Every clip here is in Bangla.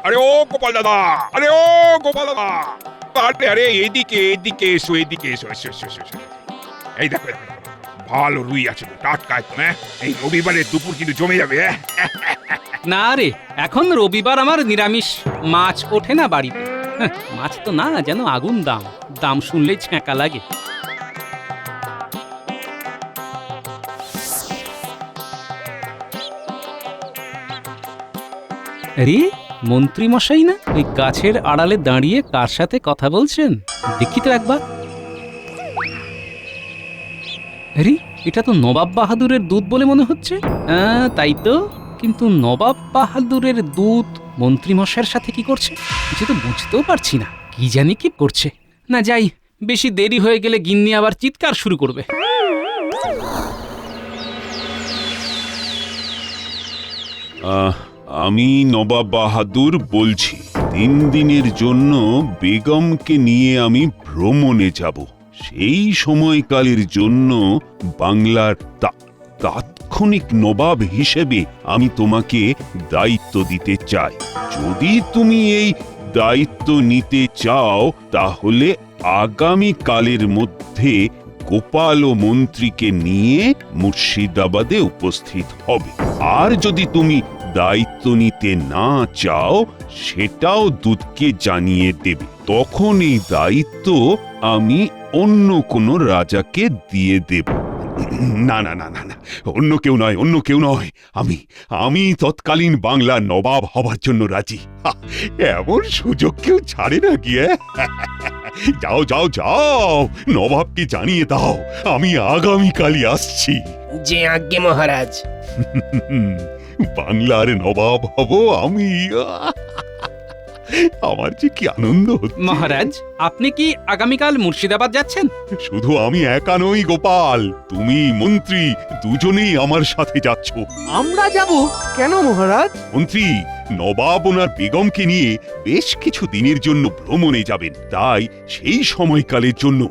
আরে ও গোপাল দাদা, আরে ও গোপাল দাদা, আরে আরে এদিকে এদিকে এসো, এদিকে এসো, এসো এসো এসো এসো। এই দেখো দেখো, ভালো রুই আছে তো, টাটকা একদম। এই রবিবারের দুপুর কিন্তু জমে যাবে। না রে, এখন রবিবার আমার নিরামিষ, মাছ ওঠে না বাড়িতে। মাছ তো না, যেন আগুন দাম, দাম শুনলেই ছ্যাঁকা লাগে। আরে মন্ত্রী মশাই না, ওই গাছের আড়ালে দাঁড়িয়ে কার সাথে কথা বলছেন দেখি তো একবার। আরে এটা তো নবাব বাহাদুরের দূত বলে মনে হচ্ছে। তাই তো, কিন্তু নবাব বাহাদুরের দূত মন্ত্রী মশাইয়ের সাথে কি করছে কিছু তো বুঝতেও পারছি না। কি জানি কি করছে। না যাই, বেশি দেরি হয়ে গেলে গিন্নি আবার চিৎকার শুরু করবে। আমি নবাব বাহাদুর বলছি, 3 দিনের জন্য বেগমকে নিয়ে আমি ভ্রমণে যাব। সেই সময়কালের জন্য বাংলার তাৎক্ষণিক নবাব হিসেবে আমি তোমাকে দায়িত্ব দিতে চাই। যদি তুমি এই দায়িত্ব নিতে চাও তাহলে আগামী কালের মধ্যে গোপাল ও মন্ত্রীকে নিয়ে মুর্শিদাবাদে উপস্থিত হবে। আর যদি তুমি দায়িত্ব নিতে না চাও সেটাও দূতকে জানিয়ে দেবে। তখন এই দায়িত্ব আমি অন্য কোনো রাজাকে দিয়ে দেব। না না না না না, অন্য কেউ নয়, অন্য কেউ নয়, আমি তৎকালীন বাংলার নবাব হবার জন্য রাজি। এমন সুযোগ কেউ ছাড়ে না গিয়ে। যাও যাও যাও, নবাবকে জানিয়ে দাও আমি আগামীকালই আসছি। যে আজ্ঞে মহারাজ। বাংলার নবাব হব আমি। আমার যে কি আনন্দ হচ্ছে। মহারাজ, আপনি কি আগামীকাল মুর্শিদাবাদ যাচ্ছেন? শুধু আমি একা নই গোপাল, তুমি মন্ত্রী দুজনেই আমার সাথে যাচ্ছ। আমরা যাব কেন মহারাজ? মন্ত্রী নবাব ওনার বেগমকে নিয়ে বেশ কিছু দিনের জন্য ভ্রমণে যাবেন, তাই সেই সময়কালের জন্য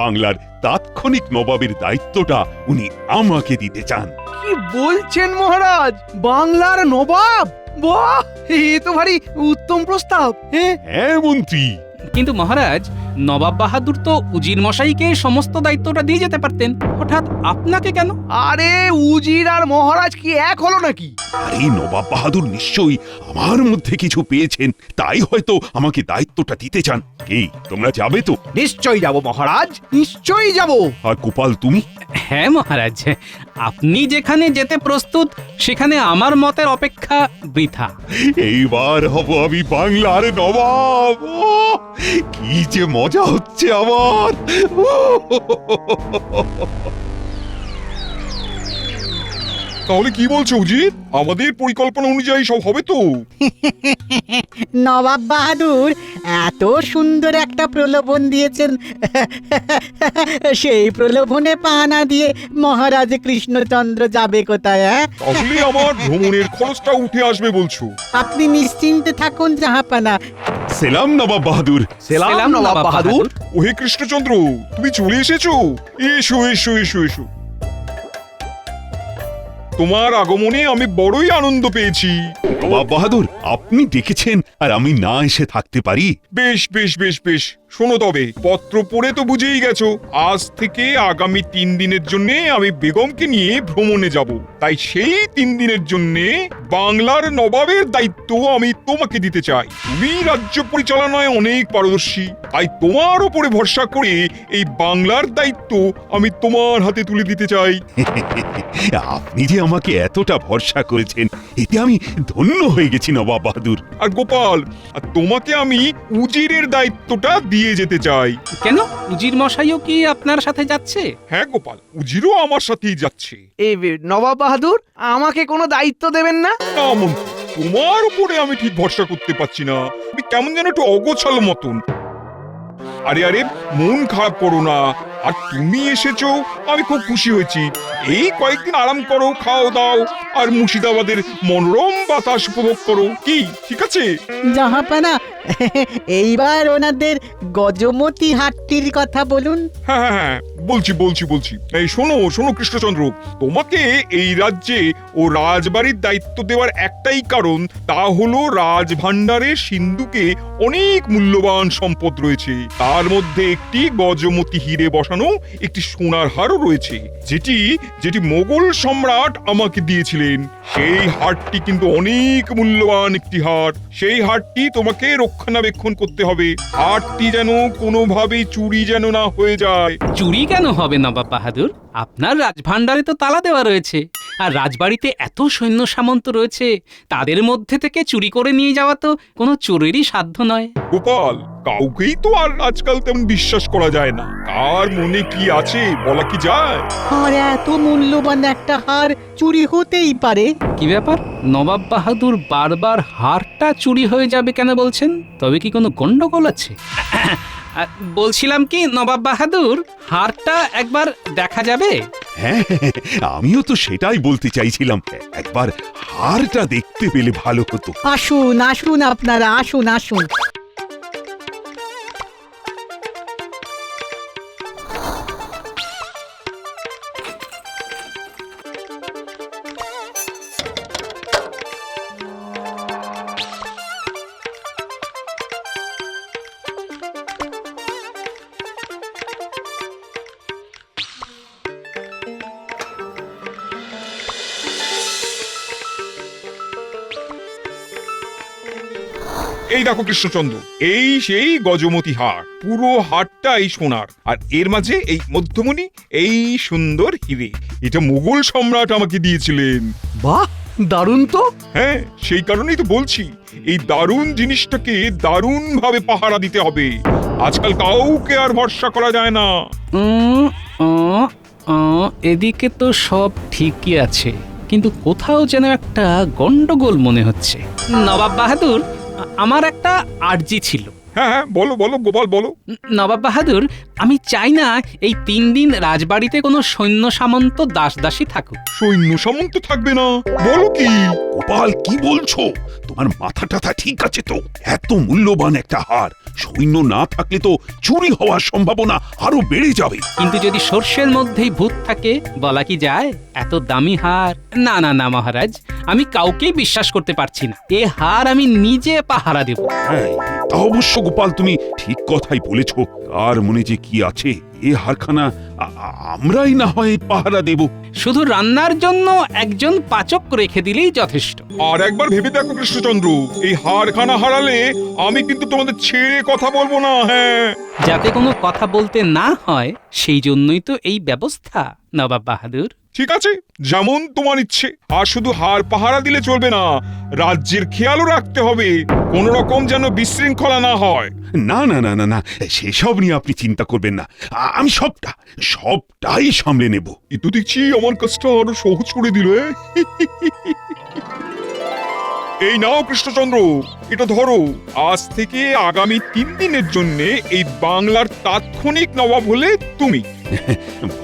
বাংলার তাৎক্ষণিক নবাবের দায়িত্বটা উনি আমাকে দিতে চান। কি বলছেন মহারাজ, বাংলার নবাব? বাহ, এ তো ভারী উত্তম প্রস্তাব। হ্যাঁ মন্ত্রী। কিন্তু মহারাজ, নবাব বাহাদুর তো উজির মশাইকে সমস্ত দায়িত্বটা দিয়ে যেতে পারতেন, হঠাৎ আপনাকে কেন? আরে উজির আর মহারাজ কি এক হলো নাকি? আরে নবাব বাহাদুর নিশ্চয়ই আমার মধ্যে কিছু পেয়েছেন, তাই হয়তো আমাকে দায়িত্বটা দিতে চান। কি তোমরা যাবে তো? নিশ্চয়ই যাব মহারাজ, নিশ্চয়ই যাব। আর গোপাল তুমি? হ্যাঁ মহারাজ, আপনি যেখানে যেতে প্রস্তুত সেখানে আমার মতের অপেক্ষা বৃথা। এইবার হব আমি বাংলার নবাব। কি যে মজা হচ্ছে আমার। তাহলে কি বলছো উজির, আমাদের পরিকল্পনা অনুযায়ী সব হবে তো? নবাব বাহাদুর এত সুন্দর একটা প্রলোভন দিয়েছেন, সেই প্রলোভনে পা না দিয়ে মহারাজ কৃষ্ণচন্দ্র যাবে কোথায়? তাহলে আমার ভ্রমণের খরচটা উঠে আসবে বলছো? আপনি নিশ্চিন্তে থাকুন জাহাপানা। সেলাম নবাব বাহাদুর। সেলাম নবাব বাহাদুর। ওহে কৃষ্ণচন্দ্র, তুমি চলে এসেছো? এসো এসো এসো এসো। তোমার আগমনে আমি বড়ই আনন্দ পেয়েছি। নবাব বাহাদুর, আপনি ডেকেছেন আর আমি না এসে থাকতে পারি? বেশ বেশ বেশ বেশ, শোনো তবে, পত্র পড়ে তো বুঝেই গেছো, আজ থেকে আগামী 3 দিনের জন্য আমি বেগমকে নিয়ে ভ্রমণে যাব। তাই সেই 3 দিনের জন্য বাংলার নবাবের দায়িত্ব আমি তোমাকে দিতে চাই। তুমি রাজ্য পরিচালনায় অনেক পারদর্শী, তাই তোমার উপরে ভরসা করে এই বাংলার দায়িত্ব আমি তোমার হাতে তুলে দিতে চাই। আপনি যে আমাকে এতটা ভরসা করেছেন, এতে আমি ধন্য হয়ে গেছি নবাব বাহাদুর। আর গোপাল, আর তোমাকে আমি উজিরের দায়িত্বটা দিয়ে যেতে চাই। কেন, উজির মশাইও কি আপনার সাথে যাচ্ছে? হ্যাঁ গোপাল, উজিরও আমার সাথেই যাচ্ছে। এই নবাব বাহাদুর, আমাকে কোনো দায়িত্ব দেবেন না? না মন্ত্রী, তোমার উপরে আমি ঠিক ভরসা করতে পারছি না, তুমি কেমন যেন একটু অগোছালো মতন। আরে আরে, মন খারাপ করো না, আর তুমি এসেছো, আমি খুব খুশি হয়েছি। এই কয়েকদিন আরাম করো, খাও দাও, আর মুর্শিদাবাদের মনোরম বাতাস উপভোগ করো। কি ঠিক আছে? জাহাপানা, এইবার ওনাদের গজমতি হাটটির কথা বলুন। হ্যাঁ হ্যাঁ হ্যাঁ, বলছি বলছি বলছি। এই শোনো শোনো কৃষ্ণচন্দ্র, তোমাকে এই রাজ্যে ও রাজবাড়ির দায়িত্ব দেওয়ার একটাই কারণ, তা হলো রাজভাণ্ডারের সিন্ধুকে অনেক মূল্যবান সম্পদ রয়েছে। তার মধ্যে একটি গজমতি হিরে বসানো একটি সোনার হারও রয়েছে, যেটি যেটি মোগল সম্রাট আমাকে দিয়েছিলেন। সেই হারটি কিন্তু অনেক মূল্যবান একটি হার। সেই হারটি তোমাকে রক্ষণাবেক্ষণ করতে হবে। হারটি যেন কোনোভাবেই চুরি যেন না হয়ে যায়। চুরি কেন হবে নবাব বাহাদুর? আপনার রাজভাণ্ডারে তো তালা দেওয়া রয়েছে, আর রাজবাড়িতে এত সৈন্য সামন্ত রয়েছে, তাদের মধ্যে থেকে চুরি করে নিয়ে যাওয়া তো কোনো চোরেরই সাধ্য নয়। গোপাল, কাউকেই তো আর আজকাল তেমন বিশ্বাস করা যায় না। কার মনে কি আছে বলা কি যায়? আর এত মূল্যবান একটা হার চুরি হতেই পারে? কি ব্যাপার, নবাব বাহাদুর বারবার হারটা চুরি হয়ে যাবে কেন বলছেন? তবে কি কোনো গন্ডগোল আছে? বলছিলাম কি নবাব বাহাদুর, হারটা একবার দেখা যাবে? হ্যাঁ, আমিও তো সেটাই বলতে চাইছিলাম। একবার হারটা দেখতে পেলে ভালো হতো। আসুন আসুন, আপনারা আসুন আসুন। এই দেখো কৃষ্ণচন্দ্র, এই সেই গজমতি হার। পুরো হারটাই সোনার, আর এর মাঝে এই মধ্যমণি, এই সুন্দর হিরে। এটা মুঘল সম্রাট আমাকে দিয়েছিলেন। বাহ, দারুণ তো। হ্যাঁ, সেই কারণেই তো বলছি, এই দারুণ জিনিসটাকে দারুণ ভাবে পাহারা দিতে হবে। আজকাল কাউকে আর ভরসা করা যায় না। এদিকে তো সব ঠিকই আছে, কিন্তু কোথাও যেন একটা গন্ডগোল মনে হচ্ছে। নবাব বাহাদুর, আমার একটা আর্জি ছিল। হ্যাঁ হ্যাঁ, বলো বলো গোপাল, বলো। নবাব বাহাদুর, আমি চাই না এই 3 দিন রাজবাড়িতে কোনো সৈন্য সামন্ত দাসদাসী থাকুক। সৈন্য সামন্ত থাকবে না? বলো কি? গোপাল, কি বলছো? তোমার মাথা টাথা ঠিক আছে তো? এত মূল্যবান একটা হার, সৈন্য না থাকলে তো চুরি হওয়ার সম্ভাবনা আরো বেড়ে যাবে। কিন্তু যদি সর্ষের মধ্যেই ভূত থাকে, বলা কি যায়? এত দামি হার, না না না মহারাজ, আমি কাউকেই বিশ্বাস করতে পারছি না। এ হার আমি নিজে পাহারা দেব। হ্যাঁ, তা অবশ্য গোপাল, তুমি ঠিক কথাই বলেছ। কার মনে যে কি আছে, এ হারখানা আমরাই না হয় পাহারা দেব। শুধু রান্নার জন্য একজন পাচক রেখে দিলেই যথেষ্ট। আর একবার ভেবে দেখো কৃষ্ণচন্দ্র, এই হারখানা হারালে আমি কিন্তু তোমাদের ছেড়ে কথা বলবো না। হ্যাঁ, যাতে কোনো কথা বলতে না হয়, সেই জন্যই তো এই ব্যবস্থা নবাব বাহাদুর। ঠিক আছে, যেমন তোমার ইচ্ছে। আর শুধু হার পাহারা দিলে চলবে না, রাজ্যের খেয়ালও রাখতে হবে, কোন রকম যেন বিশৃঙ্খলা না হয়। না না না না না, সেসব নিয়ে আপনি চিন্তা করবেন না। আমি সবটাই সামলে নেব। এ তো দেখছি আমার কাজটা আরো সহজ করে দিল। এই নাও কৃষ্ণচন্দ্র, এটা ধরো। আজ থেকে আগামী 3 দিনের জন্য এই বাংলার তাৎক্ষণিক নবাব হলে তুমি।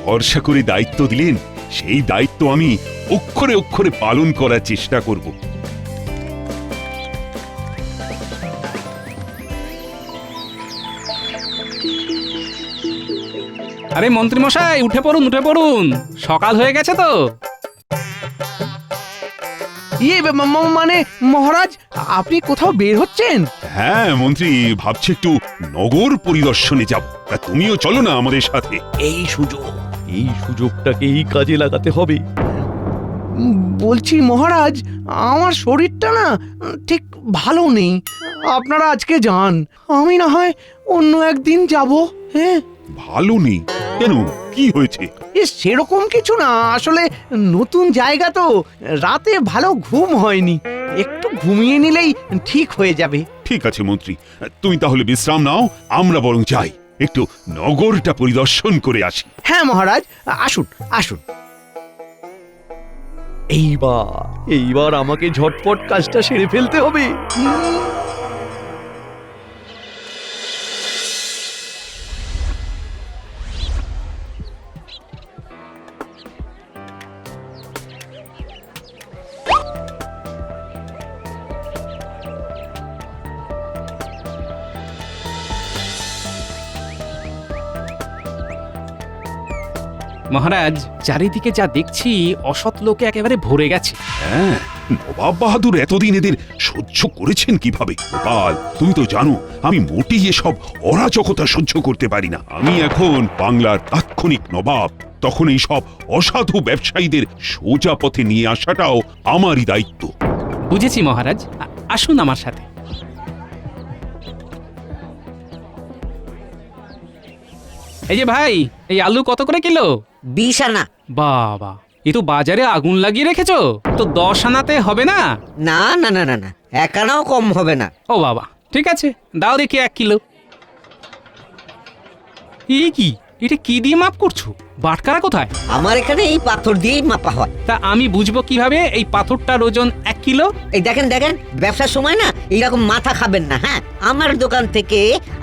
ভরসা করে দায়িত্ব দিলেন, সেই দায়িত্ব আমি অক্ষরে অক্ষরে পালন করার চেষ্টা করব। আরে মন্ত্রী মশাই, উঠে পড়ুন উঠে পড়ুন, সকাল হয়ে গেছে তো। মানে মহারাজ, আপনি কোথাও বের হচ্ছেন? হ্যাঁ মন্ত্রী, ভাবছি একটু নগর পরিদর্শনে যাব। তা তুমিও চলো না আমাদের সাথে। এই সুযোগটাকেই কাজে লাগাতে হবে। বলছি মহারাজ, আমার শরীরটা না ঠিক ভালো নেই। আপনারা আজকে যান, আমি না হয় অন্য একদিন যাব। হ্যাঁ। ভালো নেই কেন? কি হয়েছে? সেরকম কিছু না, আসলে নতুন জায়গা তো, রাতে ভালো ঘুম হয়নি। একটু ঘুমিয়ে নিলেই ঠিক হয়ে যাবে। ঠিক আছে মন্ত্রী, তুমি তাহলে বিশ্রাম নাও, আমরা বরং যাই, একটু নগরটা পরিদর্শন করে আসি। হ্যাঁ মহারাজ, আসুন আসুন। এইবার আমাকে ঝটপট কাজটা সেরে ফেলতে হবে। মহারাজ, চারিদিকে যা দেখছি অসৎ লোকে একেবারে ভরে গেছে। হ্যাঁ, নবাব বাহাদুর এতদিন এদের সহ্য করেছেন কিভাবে? গোপাল, তুমি তো জানো আমি মোটেই এসব অরাজকতা সহ্য করতে পারি না। আমি এখন বাংলার তাৎক্ষণিক নবাব, তখন এই সব অসাধু ব্যবসায়ীদের সোজা পথে নিয়ে আসাটাও আমারই দায়িত্ব। বুঝেছি মহারাজ, আসুন আমার সাথে। এই যে ভাই, এই আলু কত করে কিলো? 20 আনা। বাবা, এ তো বাজারে আগুন লাগিয়ে রেখেছো, তো 10 আনাতে হবে না? না না না না না, 1 আনাও কম হবে না। ও বাবা, ঠিক আছে, দাও দেখি 1 কিলো। এই কি, এটা কি দিয়ে মাপ করছো? বাটখারা কোথায়? আমার এখানে এই পাথর দিয়েই মাপা হয়। তা আমি বুঝবো কিভাবে এই পাথরটার ওজন 1 কিলো? এই দেখেন দেখেন, ব্যবসার সময় না এইরকম মাথা খাবেন না। হ্যাঁ, আমার দোকান থেকে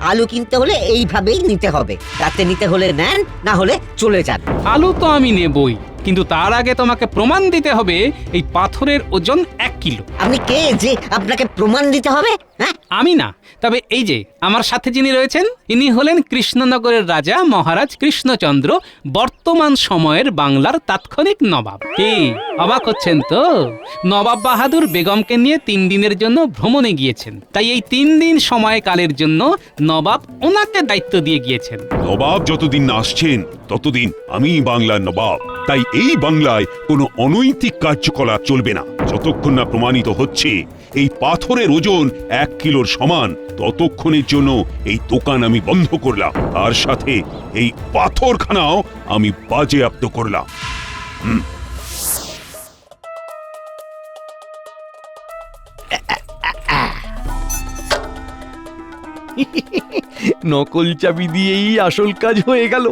আলু কিনতে হলে এইভাবেই নিতে হবে। রাতে নিতে হলে নেন, না হলে চলে যান। আলু তো আমি নেবই, কিন্তু তার আগে তোমাকে প্রমাণ দিতে হবে এই পাথরের ওজন 1 কিলো। আপনি কে যে আপনাকে প্রমাণ দিতে হবে? হ্যাঁ, আমি না, তবে এই যে আমার সাথে যিনি রয়েছেন, ইনি হলেন কৃষ্ণনগরের রাজা মহারাজ কৃষ্ণচন্দ্র, বর্তমান সময়ের বাংলার তাৎক্ষণিক নবাব। কি অবাক হচ্ছেন তো? নবাব বাহাদুর বেগমকে নিয়ে 3 দিনের জন্য ভ্রমণে গিয়েছেন, তাই এই 3 দিন সময়কালের জন্য নবাব ওনাকে দায়িত্ব দিয়ে গিয়েছেন। নবাব যতদিন না আসছেন ততদিন আমি বাংলার নবাব, তাই এই বাংলায় কোনো অনৈতিক কার্যকলাপ চলবে না। যতক্ষণ না প্রমাণিত হচ্ছে এই পাথরের ওজন 1 কিলোর সমান, ততক্ষণের জন্য এই দোকান আমি বন্ধ করলাম, তার সাথে এই পাথরখানাও আমি বাজেয়াপ্ত করলাম। নকল চাবি দিয়েই আসল কাজ হয়ে গেল।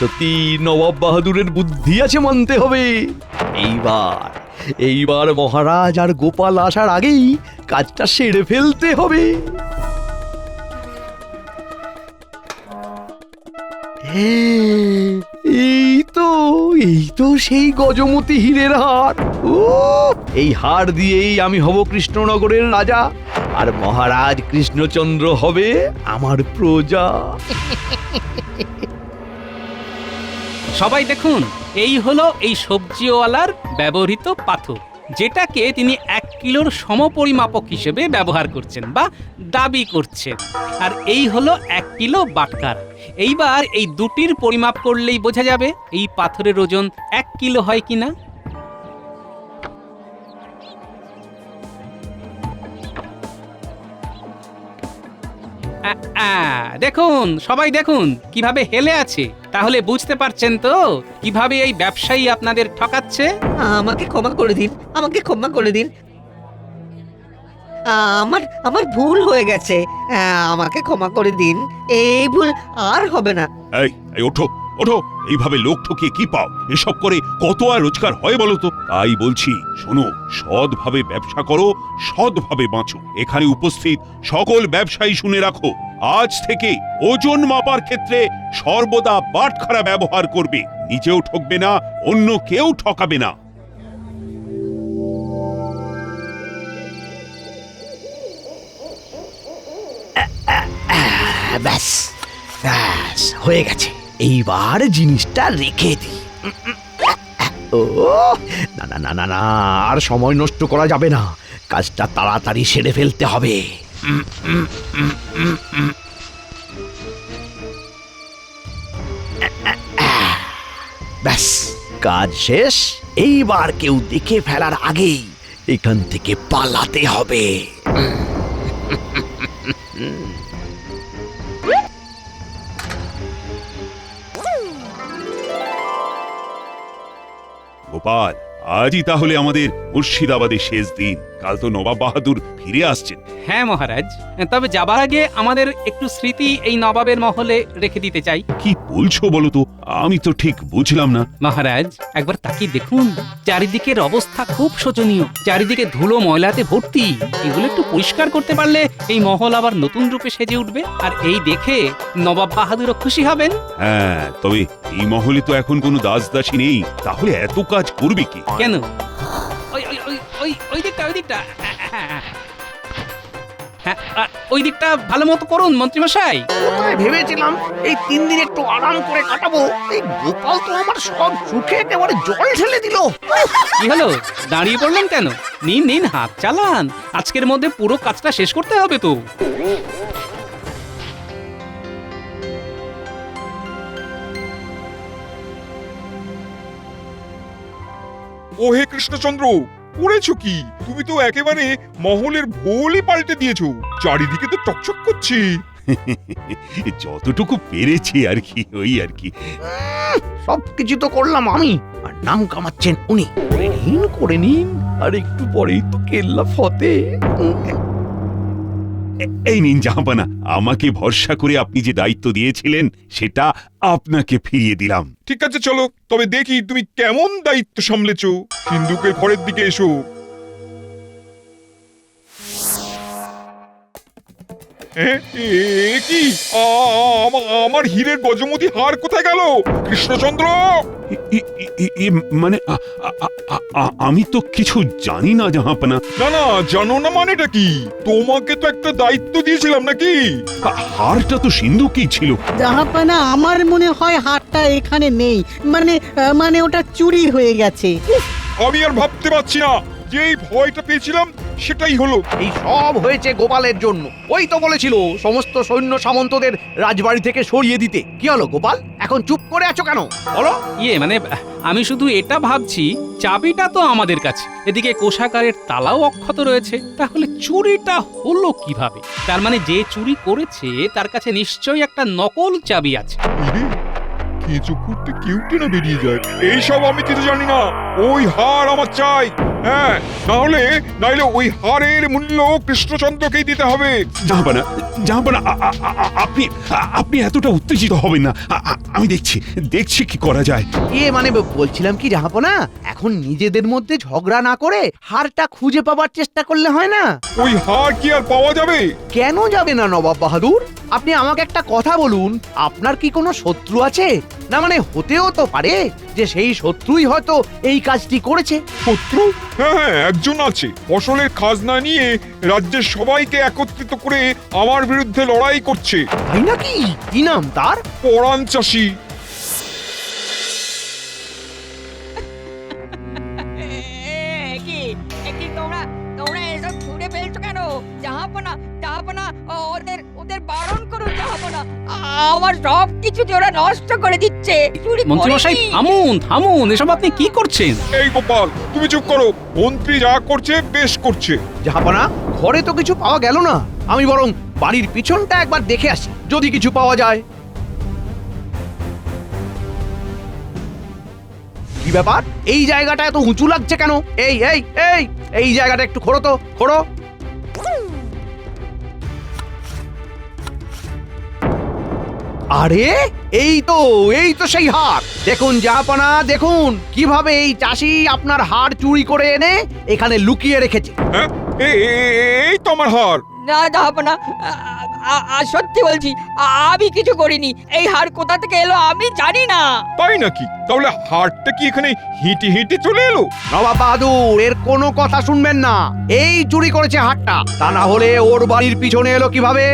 সত্যি নবাব বাহাদুরের বুদ্ধি আছে মানতে হবে। এইবার মহারাজ আর গোপাল আসার আগেই কাজটা সেরে ফেলতে হবে। এই তো সেই গজমতি হীরের হার। ও, এই হার দিয়েই আমি হব কৃষ্ণনগরের রাজা, আর মহারাজ কৃষ্ণচন্দ্র হবে আমার প্রজা। সবাই দেখুন, এই হলো এই সবজিওয়ালার ব্যবহৃত পাথর, যেটাকে তিনি 1 কিলোর সমপরিমাপক হিসেবে ব্যবহার করছেন বা দাবি করছেন। আর এই হলো 1 কিলো বাটখারা। এইবার এই দুটির পরিমাপ করলেই বোঝা যাবে এই পাথরের ওজন 1 কিলো হয় কিনা। দেখুন, সবাই দেখুন কিভাবে হেলে আছে। তাহলে বুঝতে পারছেন তো কিভাবে এই ব্যবসায়ী আপনাদের ঠকাচ্ছে। আমাকে ক্ষমা করে দিন, আমাকে ক্ষমা করে দিন। আমার ভুল হয়ে গেছে, আমাকে ক্ষমা করে দিন। এই ভুল আর হবে না। এই ওঠো ওঠো, এইভাবে লোক ঠকিয়ে কি পাও? এসব করে কত আর রোজগার হয় বলো তো? তাই বলছি, শোনো, সৎভাবে ব্যবসা করো, সৎভাবে বাঁচো। এখানে উপস্থিত সকল ব্যবসায়ী শুনে রাখো, আজ থেকে ওজন মাপার ক্ষেত্রে সর্বদা বাটখারা ব্যবহার করবে। নিজেও ঠকবে না, অন্য কেউ ঠকাবে না। ব্যাস ব্যাস, হয়ে গেছে। এইবার জিনিসটা রেখে দিই। ও, না না না না না, আর সময় নষ্ট করা যাবে না, কাজটা তাড়াতাড়ি সেরে ফেলতে হবে। ব্যাস, কাজ শেষ। এইবার কেউ দেখে ফেলার আগেই এখান থেকে পালাতে হবে। গোপাল, আজই তাহলে আমাদের মুর্শিদাবাদের শেষ দিন। কাল তো নবাব বাহাদুর ফিরে আসছেন। হ্যাঁ মহারাজ, তবে যাবার আগে আমাদের একটু স্মৃতি এই নবাবের মহলে রেখে দিতে চাই। কি বলছো বলো তো? আমি তো ঠিক বুঝলাম না। মহারাজ, একবার তাকিয়ে দেখুন, চারিদিকের অবস্থা খুব শোচনীয়। চারিদিকে ধুলো ময়লাতে ভর্তি। এগুলো একটু পরিষ্কার করতে পারলে এই মহল আবার নতুন রূপে সেজে উঠবে, আর এই দেখে নবাব বাহাদুরও খুশি হবেন। হ্যাঁ, তবে এই মহলে তো এখন কোনো দাসদাসী নেই, তাহলে এত কাজ করবে কি? কেন? ওই ওই ওই ওই ওই দিকটা, ওই দিকটা। হ্যাঁ ওই দিকটা ভালো মতো করুন মন্ত্রীমশাই। কোথায় ভেবেছিলাম এই 3 দিন একটু আরাম করে কাটাবো, এই গোপাল তো আমার সব সুখে একেবারে জল ঢেলে দিল। কি হলো, দাঁড়িয়ে পড়লেন কেন? নিন নিন, হাত চালান, আজকের মধ্যে পুরো কাজটা শেষ করতে হবে তো। ও হে কৃষ্ণচন্দ্র, করেছো কি? তুমি তো একেবারে মহলের ভোলই পাল্টে দিয়েছো, চারিদিকে তো চকচক করছে। যতটুকু পেরেছি আর কি, ওই আর কি। সবকিছু তো করলাম আমি, আর নাম কামাচ্ছেন উনি। করে নিন, আর একটু পরেই তো কেল্লা ফতে। এই নিন জাহাপানা, আমাকে ভরসা করে আপনি যে দায়িত্ব দিয়েছিলেন সেটা আপনাকে ফিরিয়ে দিলাম। ঠিক আছে, চলো তবে দেখি তুমি কেমন দায়িত্ব সামলেছো। সিন্ধুকের ঘরের দিকে এসো। কি আমার হীরের গজমতি হার কোথায় গেল কৃষ্ণচন্দ্র? মানে আমি তো কিছু জানি না জাহাপানা। না না, জানো না মানেটা কি? তোমাকে তো একটা দায়িত্ব দিয়েছিলাম নাকি? হারটা তো সিন্ধুকেই ছিল। জাহাপানা, আমার মনে হয় হারটা এখানে নেই, মানে ওটা চুরি হয়ে গেছে। আমি আর ভাবতে পারছি না, যেই ভয়টা পেয়েছিলাম সেটাই হলো। এই সব হয়েছে গোপালের জন্য। ওই তো বলেছিল সমস্ত সৈন্য সামন্তদের রাজবাড়ি থেকে সরিয়ে দিতে। কি হলো গোপাল, এখন চুপ করে আছো কেন বলো? মানে আমি শুধু এটা ভাবছি, চাবিটা তো আমাদের কাছে, এদিকে কোষাগারের তালাও অক্ষত রয়েছে, তাহলে চুরিটা হলো কিভাবে? তার মানে যে চুরি করেছে তার কাছে নিশ্চয়ই একটা নকল চাবি আছে। কিছু করতে কেউটে না বেরিয়ে যায়। এইসব আমি কিছু জানি না, ওই হার আমার চাই। হ্যাঁ, নাহলে ওই হারের মূল্য কৃষ্ণচন্দ্রকেই দিতে হবে। জাহাপানা, জাহাপানা, আপনি এতটা উত্তেজিত হবেন না। আমি দেখছি কি করা যায়। মানে বলছিলাম কি জাহাপনা, এখন নিজেদের মধ্যে ঝগড়া না করে হারটা খুঁজে পাবার চেষ্টা করলে হয় না? ওই হার কি আর পাওয়া যাবে? কেন যাবে না নবাব বাহাদুর? আপনি আমাকে একটা কথা বলুন, আপনার কি কোনো শত্রু আছে? না মানে হতেও তো পারে যে সেই শত্রুই হয়তো এই কাজটি করেছে। শত্রু? হ্যাঁ, একজন আছে। ফসলের খাজনা নিয়ে রাজ্যের সবাইকে একত্রিত করে আমার বিরুদ্ধে লড়াই করছে। তাই নাকি? কি নাম তার? পরাণ চাষী। তোমরা এসব ছুড়ে ফেলছো কেন? জাহাপনা, ওদের বারণ করুন জাহাপনা। আমার সব কিছু ওরা নষ্ট করে দিচ্ছে। মন্ত্রীমশাই থামুন, এসব আপনি কি করছেন? এই গোপাল, তুমি চুপ করো। মন্ত্রী যা করছে বেশ করছে। জাহাপনা, ঘরে তো কিছু পাওয়া গেল না, আমি বরং বাড়ির পিছনটা একবার দেখে আসি, যদি কিছু পাওয়া যায়। কি ব্যাপার, এই জায়গাটা এত উঁচু লাগছে কেন? এই জায়গাটা একটু খোঁড়ো তো, খোঁড়ো। আরে এই তো সেই হার। দেখুন জাহাপনা, দেখুন কিভাবে এই চাষি আপনার হার চুরি করে এনে এখানে লুকিয়ে রেখেছে। হ্যাঁ, এই তো আমার হার। না জাহাপনা, সত্যি বলছি, আমি কিছু করিনি। এই হার কোথা থেকে এলো আমি জানি না। তাই নাকি? তাহলে হারটা কি এখানে হেঁটে হেঁটে চলে এলো? নবাব বাহাদুর, এর কোনো কথা শুনবেন না। এই চুরি করেছে হারটা, তা না হলে ওর বাড়ির পিছনে এলো কিভাবে?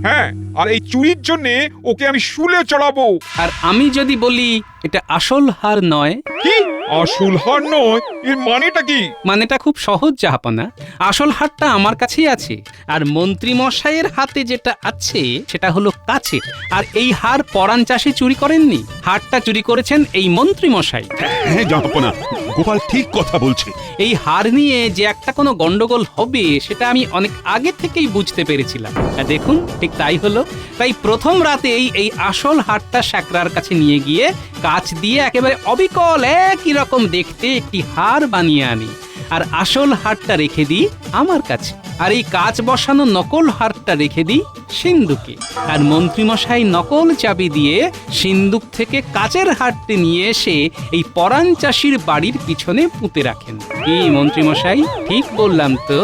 হ্যাঁ, আর এই চুরির জন্য ওকে আমি শুলে চড়াবো। আর আমি যদি বলি এটা আসল হার নয়? কি আসল হার নয়? এর মানেটা কি? মানেটা খুব সহজ জাহাপনা, আসল হারটা আমার কাছেই আছে, আর মন্ত্রী মশাইয়ের হাতে যেটা আছে সেটা হলো কাছে। আর এই হার পরাণ চাষি চুরি করেননি, হারটা চুরি করেছেন এই মন্ত্রী মশাই। হ্যাঁ জাহাপানা, গোপাল ঠিক কথা বলছে। এই হার নিয়ে যে একটা কোনো গন্ডগোল হবে সেটা আমি অনেক আগে থেকেই বুঝতে পেরেছিলাম। আর দেখুন ঠিক তাই হলো। তাই প্রথম রাতেই এই আসল হারটা শ্যাকরার কাছে নিয়ে গিয়ে কাচ দিয়ে একেবারে অবিকল একই রকম দেখতে একটি হার বানিয়ে আনি, আর আসল হারটা রেখে দিই আমার কাছে, আর এই কাচ বসানো নকল হারটা রেখে দিই সিন্ধুকে। আর মন্ত্রীমশাই নকল চাবি দিয়ে সিন্ধুক থেকে কাচের হারটি নিয়ে এসে এই পরাণ চাষির বাড়ির পিছনে পুঁতে রাখেন। কি মন্ত্রীমশাই, ঠিক বললাম তো?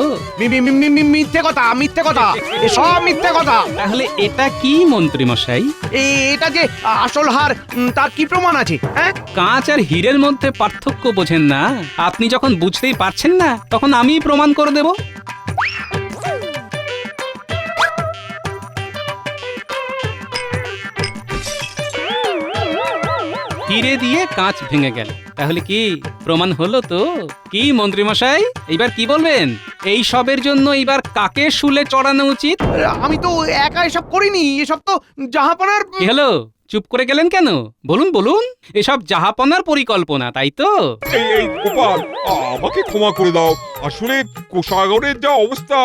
মিথ্যে কথা, সব মিথ্যে কথা। তাহলে এটা কি মন্ত্রীমশাই? এটা যে আসল হার, তার কি প্রমাণ আছে? হ্যাঁ, কাঁচ আর হীরের মধ্যে পার্থক্য বোঝেন না? আপনি যখন বুঝতেই পারছেন না তখন আমিই প্রমাণ করে দেব। হিরে দিয়ে কাঁচ ভেঙে গেল। তাহলে কি প্রমাণ হলো তো? কি মন্ত্রীমশাই, এইবার কি বলবেন? এই সবের জন্য এইবার কাকে শুলে চড়ানো উচিত? আমি তো একা এসব করিনি, এসব তো জাহাপনার। কি হলো, চুপ করে গেলেন কেন? বলুন বলুন, এসব জাহাপনার পরিকল্পনা, তাই তো? এই গোপাল, আমাকে ক্ষমা করে দাও। আসলে কোষাগরের যা অবস্থা,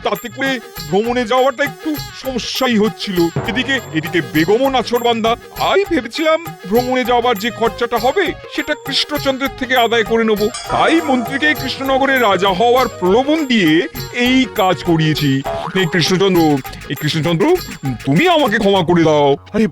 তাতে করে ভ্রমণে যাওয়াটা একটু সমস্যাই হচ্ছিল। এদিকে বেগমও নাছোড়বান্দা। আমি ভেবেছিলাম ভ্রমণে যাওয়ার যে খরচাটা হবে সেটা কৃষ্ণচন্দ্রের থেকে আদায় করে নেব। তাই মন্ত্রীকে কৃষ্ণনগরের রাজা হওয়ার প্রলোভন দিয়ে এই কাজ করিয়েছি। এই কৃষ্ণচন্দ্র, তুমি আমাকে ক্ষমা করে দাও। আরে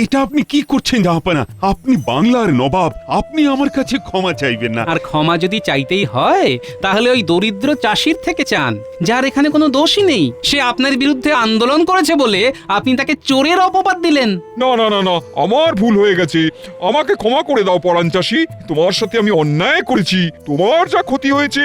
এটা আপনি কি করছেন জাহাপানা? আপনি বাংলার নবাব, আপনি আমার কাছে ক্ষমা চাইবেন না। আর ক্ষমা যদি চাইতেই হয় তাহলে ওই দরিদ্র চাষির থেকে চান, যার এখানে কোনো দোষই নেই। সে আপনার বিরুদ্ধে আন্দোলন করেছে বলে আপনি তাকে চোরের অপবাদ দিলেন। না না না না, আমার ভুল হয়ে গেছে। আমাকে ক্ষমা করে দাও পরাণ চাষি। তোমার সাথে আমি অন্যায় করেছি। তোমার যা ক্ষতি হয়েছে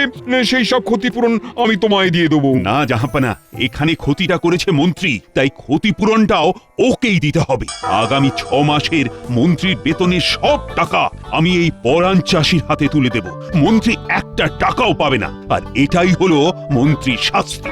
সেই সব ক্ষতিপূরণ আমি তোমায় দিয়ে দেবো। না জাহাপানা, এখানে ক্ষতিটা করেছে মন্ত্রী, তাই ক্ষতিপূরণটাও ওকেই দিতে হবে। আগামী 6 মাসের মন্ত্রীর বেতনের সব টাকা আমি এই পরাণ চাষির হাতে তুলে দেব। মন্ত্রী একটা টাকাও পাবে না, আর এটাই হলো মন্ত্রীর শাস্তি।